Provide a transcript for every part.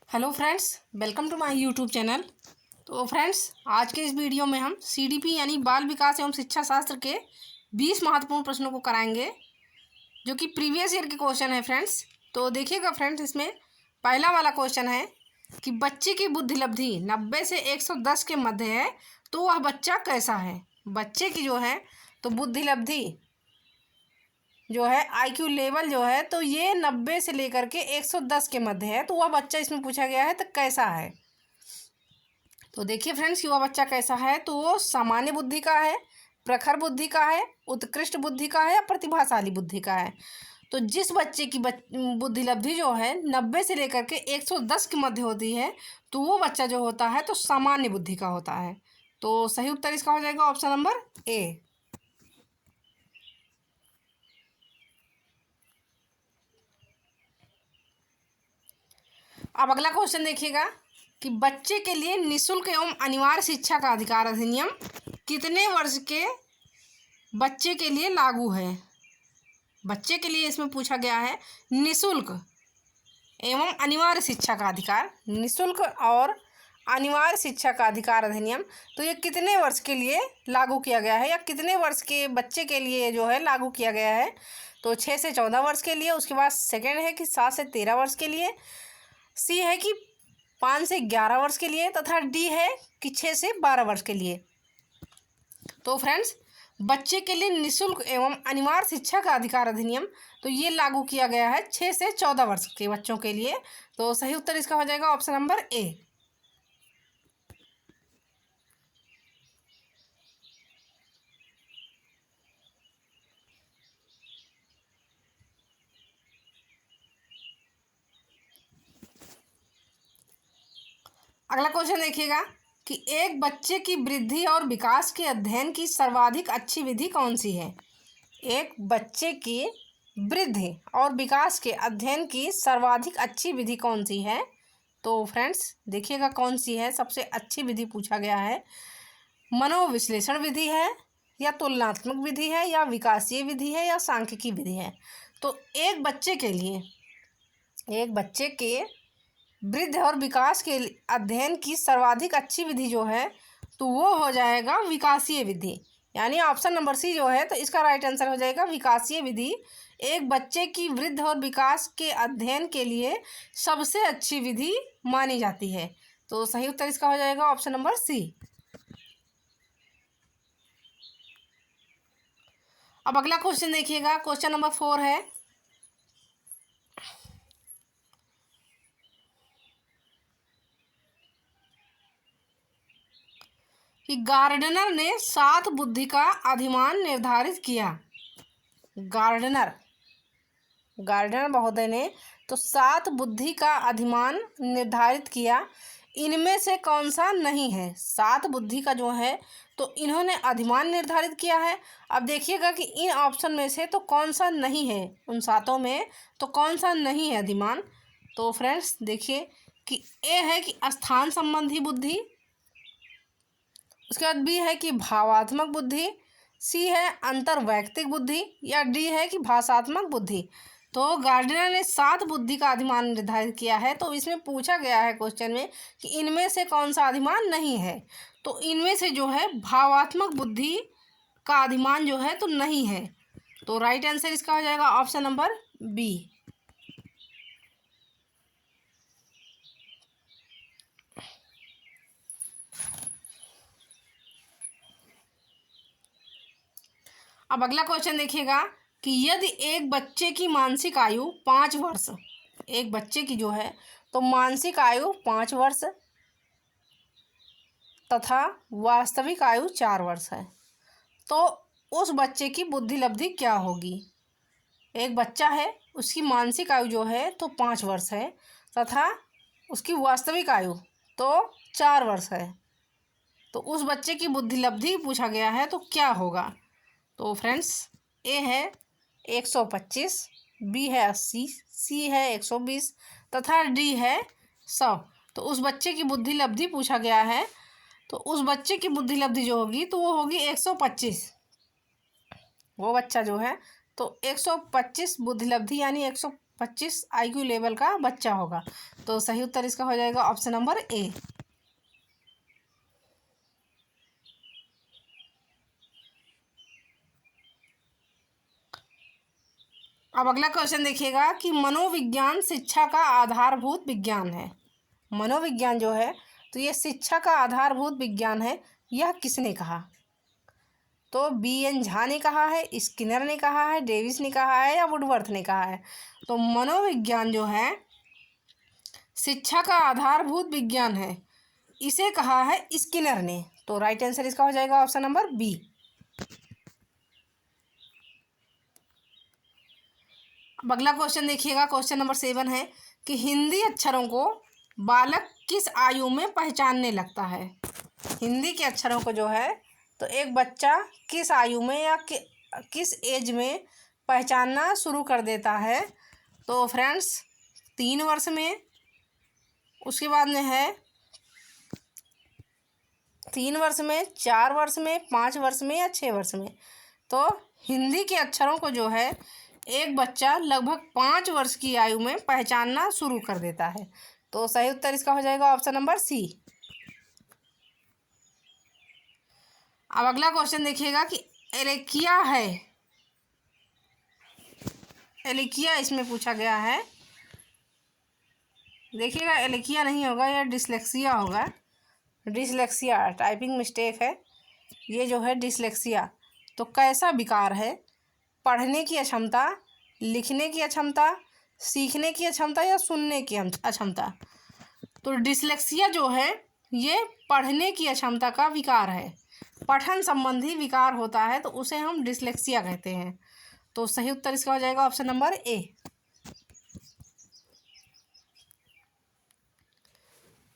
Hello friends, welcome to my YouTube channel. तो friends, आज के इस वीडियो में हम सीडीपी यानी बाल विकास एवं शिक्षा शास्त्र के 20 महत्वपूर्ण प्रश्नों को कराएंगे, जो कि प्रीवियस ईयर के क्वेश्चन है फ्रेंड्स। तो देखिएगा फ्रेंड्स, इसमें पहला वाला क्वेश्चन है कि बच्चे की बुद्धि लब्धि 90 से 110 के मध्य है, तो वह बच्चा कैसा है। बच्चे की जो है तो बुद्धि लब्धि जो है आईक्यू लेवल जो है तो ये 90 से लेकर के 110 के मध्य है, तो वह बच्चा इसमें पूछा गया है तो कैसा है। तो देखिए फ्रेंड्स कि वह बच्चा कैसा है, तो वो सामान्य बुद्धि का है, प्रखर बुद्धि का है, उत्कृष्ट बुद्धि का है या प्रतिभाशाली बुद्धि का है। तो जिस बच्चे की बुद्धि लब्धि जो है 90 से लेकर के 110 के मध्य होती है, तो वो बच्चा जो होता है तो सामान्य बुद्धि का होता है। तो सही उत्तर इसका हो जाएगा ऑप्शन नंबर ए। अब अगला क्वेश्चन देखिएगा कि बच्चे के लिए निःशुल्क एवं अनिवार्य शिक्षा का अधिकार अधिनियम कितने वर्ष के बच्चे के लिए लागू है। बच्चे के लिए इसमें पूछा गया है निःशुल्क एवं अनिवार्य शिक्षा का अधिकार, निःशुल्क और अनिवार्य शिक्षा का अधिकार अधिनियम, तो ये कितने वर्ष के लिए लागू किया गया है या कितने वर्ष के बच्चे के लिए जो है लागू किया गया है। तो 6 से 14 वर्ष के लिए, उसके बाद सेकेंड है कि 7 से 13 वर्ष के लिए, सी है कि 5 से 11 वर्ष के लिए, तथा डी है कि 6 से 12 वर्ष के लिए। तो फ्रेंड्स, बच्चे के लिए निःशुल्क एवं अनिवार्य शिक्षा का अधिकार अधिनियम तो ये लागू किया गया है 6 से 14 वर्ष के बच्चों के लिए। तो सही उत्तर इसका हो जाएगा ऑप्शन नंबर ए। अगला क्वेश्चन देखिएगा कि एक बच्चे की वृद्धि और विकास के अध्ययन की सर्वाधिक अच्छी विधि कौन सी है। एक बच्चे की वृद्धि और विकास के अध्ययन की सर्वाधिक अच्छी विधि कौन सी है। तो फ्रेंड्स देखिएगा कौन सी है सबसे अच्छी विधि पूछा गया है। मनोविश्लेषण विधि है या तुलनात्मक विधि है या विकासीय विधि है या सांख्यिकी विधि है। तो एक बच्चे के लिए, एक बच्चे के वृद्धि और विकास के अध्ययन की सर्वाधिक अच्छी विधि जो है तो वो हो जाएगा विकासीय विधि, यानी ऑप्शन नंबर सी जो है तो इसका राइट आंसर हो जाएगा विकासीय विधि। एक बच्चे की वृद्धि और विकास के अध्ययन के लिए सबसे अच्छी विधि मानी जाती है। तो सही उत्तर इसका हो जाएगा ऑप्शन नंबर सी। अब अगला क्वेश्चन देखिएगा, क्वेश्चन नंबर 4 है कि गार्डनर ने 7 बुद्धि का अधिमान निर्धारित किया। गार्डनर महोदय ने तो 7 बुद्धि का अधिमान निर्धारित किया, इनमें से कौन सा नहीं है। 7 बुद्धि का जो है तो इन्होंने अधिमान निर्धारित किया है। अब देखिएगा कि इन ऑप्शन में से तो कौन सा नहीं है, उन 7 में तो कौन सा नहीं है अधिमान। तो फ्रेंड्स देखिए कि ए है कि स्थान संबंधी बुद्धि, उसके बाद बी है कि भावात्मक बुद्धि, सी है अंतर्वैयक्तिक बुद्धि या डी है कि भाषात्मक बुद्धि। तो गार्डनर ने 7 बुद्धि का अधिमान निर्धारित किया है, तो इसमें पूछा गया है क्वेश्चन में कि इनमें से कौन सा अधिमान नहीं है। तो इनमें से जो है भावात्मक बुद्धि का अधिमान जो है तो नहीं है। तो राइट आंसर इसका हो जाएगा ऑप्शन नंबर बी। अब अगला क्वेश्चन देखिएगा कि यदि एक बच्चे की मानसिक आयु 5 वर्ष, एक बच्चे की जो है तो मानसिक आयु 5 वर्ष तथा वास्तविक आयु 4 वर्ष है, तो उस बच्चे की बुद्धि लब्धि क्या होगी। एक बच्चा है, उसकी मानसिक आयु जो है तो 5 वर्ष है तथा उसकी वास्तविक आयु तो 4 वर्ष है, तो उस बच्चे की बुद्धि लब्धि पूछा गया है तो क्या होगा। तो फ्रेंड्स ए है 125, बी है 80, सी है 120 तथा डी है 100। तो उस बच्चे की बुद्धि लब्धि पूछा गया है, तो उस बच्चे की बुद्धि लब्धि जो होगी तो वो होगी 125। वो बच्चा जो है तो 125 बुद्धि लब्धि यानी 25 IQ लेवल का बच्चा होगा। तो सही उत्तर इसका हो जाएगा ऑप्शन नंबर ए। अब अगला क्वेश्चन देखिएगा कि मनोविज्ञान शिक्षा का आधारभूत विज्ञान है। मनोविज्ञान जो है तो ये शिक्षा का आधारभूत विज्ञान है, यह किसने कहा? तो BN झा ने कहा है, स्किनर ने कहा है, डेविस ने कहा है या वुडवर्थ ने कहा है? तो मनोविज्ञान जो है शिक्षा का आधारभूत विज्ञान है, इसे कहा है स्किनर ने। तो राइट आंसर इसका हो जाएगा ऑप्शन नंबर बी। अब अगला क्वेश्चन देखिएगा, क्वेश्चन नंबर 7 है कि हिंदी अक्षरों को बालक किस आयु में पहचानने लगता है? हिंदी के अक्षरों को जो है तो एक बच्चा किस आयु में या किस एज में पहचानना शुरू कर देता है? तो फ्रेंड्स 3 वर्ष में, उसके बाद में है 3 वर्ष में, 4 वर्ष में, 5 वर्ष में या 6 वर्ष में। तो हिंदी के अक्षरों को जो है एक बच्चा लगभग 5 वर्ष की आयु में पहचानना शुरू कर देता है। तो सही उत्तर इसका हो जाएगा ऑप्शन नंबर सी। अब अगला क्वेश्चन देखिएगा कि एलेकिया है, एलेकिया इसमें पूछा गया है। देखिएगा एलेकिया नहीं होगा, यह डिसलेक्सिया होगा। डिसलेक्सिया टाइपिंग मिस्टेक है, ये जो है डिसलेक्सिया। तो कैसा विकार है? पढ़ने की अक्षमता, लिखने की अक्षमता, सीखने की अक्षमता या सुनने की अक्षमता? तो डिसलेक्सिया जो है ये पढ़ने की अक्षमता का विकार है, पठन संबंधी विकार होता है, तो उसे हम डिसलेक्सिया कहते हैं। तो सही उत्तर इसका हो जाएगा ऑप्शन नंबर ए।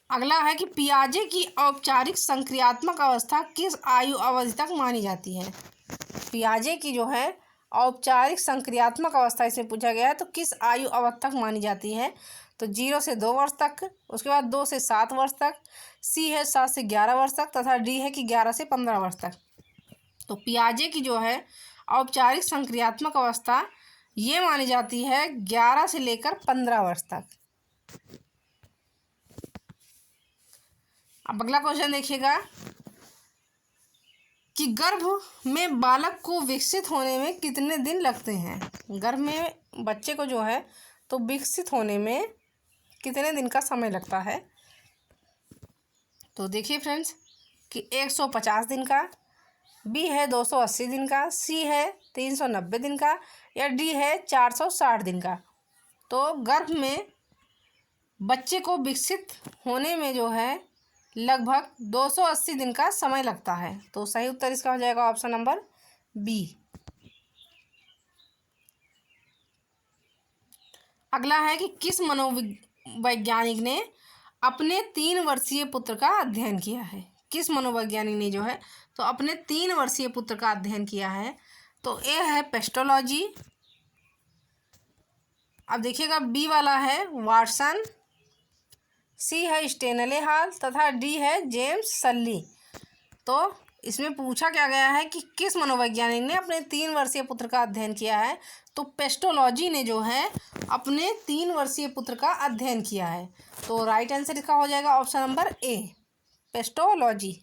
अगला है कि पियाजे की औपचारिक संक्रियात्मक अवस्था किस आयु अवधि तक मानी जाती है? पियाजे की जो है औपचारिक संक्रियात्मक अवस्था इसमें पूछा गया है, तो किस आयु अवधि तक मानी जाती है? तो 0 से 2 वर्ष तक, उसके बाद 2 से 7 वर्ष तक, सी है 7 से 11 वर्ष तक, तथा डी है कि 11 से 15 वर्ष तक। तो पियाजे की जो है औपचारिक संक्रियात्मक अवस्था ये मानी जाती है 11 से लेकर 15 वर्ष तक। अब अगला क्वेश्चन देखिएगा कि गर्भ में बालक को विकसित होने में कितने दिन लगते हैं? गर्भ में बच्चे को जो है तो विकसित होने में कितने दिन का समय लगता है? तो देखिए फ्रेंड्स कि 150 दिन का, बी है 280 दिन का, सी है 390 दिन का या डी है 460 दिन का। तो गर्भ में बच्चे को विकसित होने में जो है लगभग 280 दिन का समय लगता है। तो सही उत्तर इसका हो जाएगा ऑप्शन नंबर बी। अगला है कि किस मनोवैज्ञानिक ने अपने 3 वर्षीय पुत्र का अध्ययन किया है? किस मनोवैज्ञानिक ने जो है तो अपने 3 वर्षीय पुत्र का अध्ययन किया है? तो ए है पेस्टोलॉजी, अब देखिएगा बी वाला है वाटसन, सी है स्टेनलेहाल तथा डी है जेम्स सल्ली। तो इसमें पूछा क्या गया है कि किस मनोवैज्ञानिक ने अपने 3 वर्षीय पुत्र का अध्ययन किया है? तो पेस्टोलॉजी ने जो है अपने 3 वर्षीय पुत्र का अध्ययन किया है। तो राइट आंसर इसका हो जाएगा ऑप्शन नंबर ए, पेस्टोलॉजी।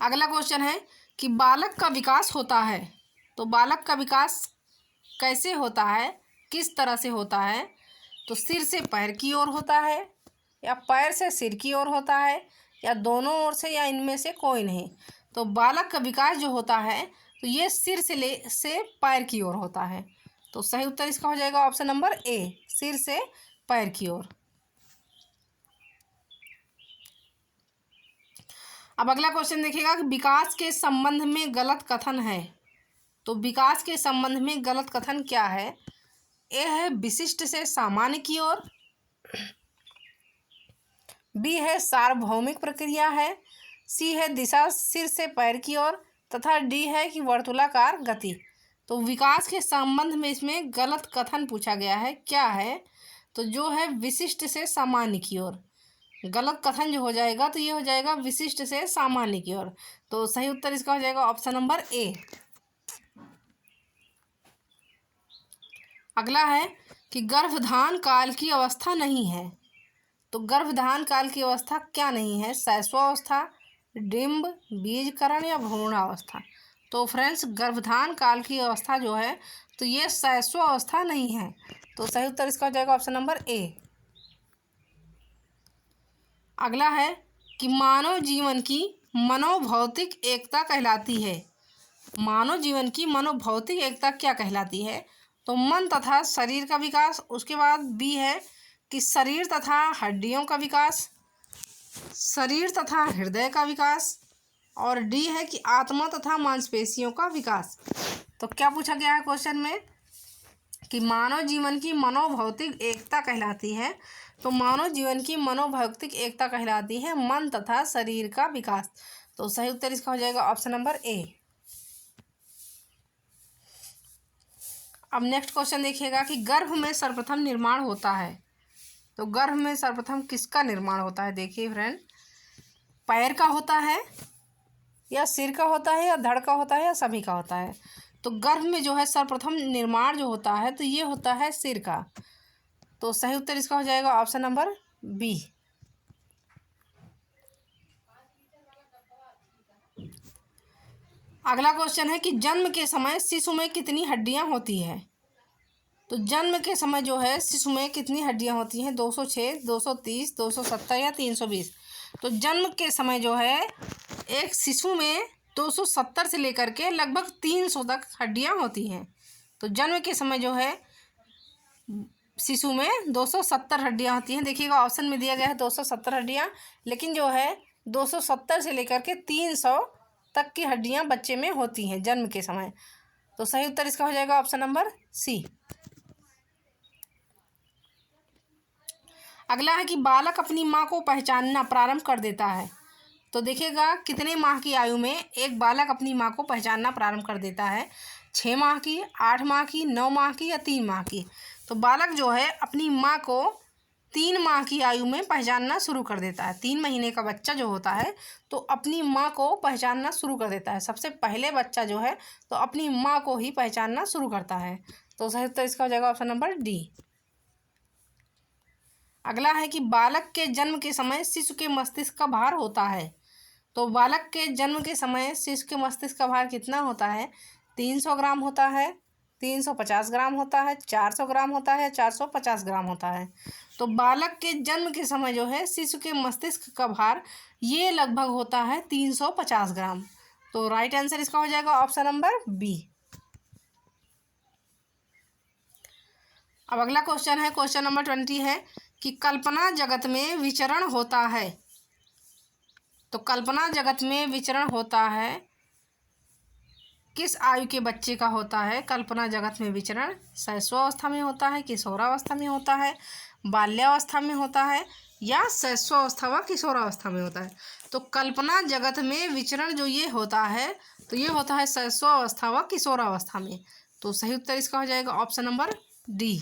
अगला क्वेश्चन है कि बालक का विकास होता है, तो बालक का विकास कैसे होता है, किस तरह से होता है? तो सिर से पैर की ओर होता है या पैर से सिर की ओर होता है या दोनों ओर से या इनमें से कोई नहीं? तो बालक का विकास जो होता है तो ये सिर से पैर की ओर होता है। तो सही उत्तर इसका हो जाएगा ऑप्शन नंबर ए, सिर से पैर की ओर। अब अगला क्वेश्चन देखिएगा कि विकास के संबंध में गलत कथन है, तो विकास के संबंध में गलत कथन क्या है? ए है विशिष्ट से सामान्य की ओर, बी है सार्वभौमिक प्रक्रिया है, सी है दिशा सिर से पैर की ओर तथा डी है कि वर्तुलाकार गति। तो विकास के संबंध में इसमें गलत कथन पूछा गया है, क्या है? तो जो है विशिष्ट से सामान्य की ओर। गलत कथन जो हो जाएगा तो ये हो जाएगा विशिष्ट से सामान्य की ओर। तो सही उत्तर इसका हो जाएगा ऑप्शन नंबर ए। अगला है कि गर्भधान काल की अवस्था नहीं है। तो गर्भधान काल की अवस्था क्या नहीं है? शैशवावस्था, डिंब, बीजकरण या भ्रूणावस्था। तो फ्रेंड्स गर्भधान काल की अवस्था जो है तो ये शैशवावस्था नहीं है। तो सही उत्तर इसका हो जाएगा ऑप्शन नंबर ए। अगला है कि मानव जीवन की मनोभौतिक एकता कहलाती है। मानव जीवन की मनोभौतिक एकता क्या कहलाती है? तो मन तथा शरीर का विकास, उसके बाद बी है कि शरीर तथा हड्डियों का विकास, शरीर तथा हृदय का विकास, और डी है कि आत्मा तथा मांसपेशियों का विकास। तो क्या पूछा गया है क्वेश्चन में कि मानव जीवन की मनोभौतिक एकता कहलाती है। तो मानव जीवन की मनोभौतिक एकता कहलाती है मन तथा शरीर का विकास। तो सही उत्तर इसका हो जाएगा ऑप्शन नंबर ए। अब नेक्स्ट क्वेश्चन देखिएगा कि गर्भ में सर्वप्रथम निर्माण होता है। तो गर्भ में सर्वप्रथम किसका निर्माण होता है? देखिए फ्रेंड, पैर का होता है या सिर का होता है या धड़ का होता है या सभी का होता है? तो गर्भ में जो है सर्वप्रथम निर्माण जो होता है तो ये होता है सिर का। तो सही उत्तर इसका हो जाएगा ऑप्शन नंबर बी। अगला क्वेश्चन है कि जन्म के समय शिशु में कितनी हड्डियां होती है? तो जन्म के समय जो है शिशु में कितनी हड्डियां होती हैं? 206, 230, 270 या 320। तो जन्म के समय जो है एक शिशु में 270 से लेकर के लगभग 300 तक हड्डियां होती हैं। तो जन्म के समय जो है शिशु में 270 हड्डियां होती हैं। देखिएगा ऑप्शन में दिया गया है 270 हड्डियां, लेकिन जो है 270 से लेकर के 300 तक की हड्डियां बच्चे में होती हैं जन्म के समय। तो सही उत्तर इसका हो जाएगा ऑप्शन नंबर सी। अगला है कि बालक अपनी माँ को पहचानना प्रारंभ कर देता है। तो देखिएगा कितने माह की आयु में एक बालक अपनी माँ को पहचानना प्रारंभ कर देता है? 6 माह की, 8 माह की, 9 माह की या 3 माह की? तो बालक जो है अपनी माँ को 3 माह की आयु में पहचानना शुरू कर देता है। 3 महीने का बच्चा जो होता है तो अपनी माँ को पहचानना शुरू कर देता है। सबसे पहले बच्चा जो है तो अपनी माँ को ही पहचानना शुरू करता है। तो सही उत्तर इसका हो जाएगा ऑप्शन नंबर डी। अगला है कि बालक के जन्म के समय शिशु के मस्तिष्क का भार होता है। तो बालक के जन्म के समय शिशु के मस्तिष्क का भार कितना होता है? 300 ग्राम होता है, 350 ग्राम होता है, 400 ग्राम होता है, 450 ग्राम होता है। तो बालक के जन्म के समय जो है शिशु के मस्तिष्क का भार ये लगभग होता है 350 ग्राम। तो राइट आंसर इसका हो जाएगा ऑप्शन नंबर बी। अब अगला क्वेश्चन है, क्वेश्चन नंबर 20 है कि कल्पना जगत में विचरण होता है। तो कल्पना जगत में विचरण होता है किस आयु के बच्चे का होता है? कल्पना जगत में विचरण शैशवावस्था में होता है, किशोरावस्था में होता है, बाल्यावस्था में होता है या शैशवावस्था व किशोरावस्था में होता है? तो कल्पना जगत में विचरण जो ये होता है तो ये होता है शैशवावस्था व किशोरावस्था में। तो सही उत्तर इसका हो जाएगा ऑप्शन नंबर डी।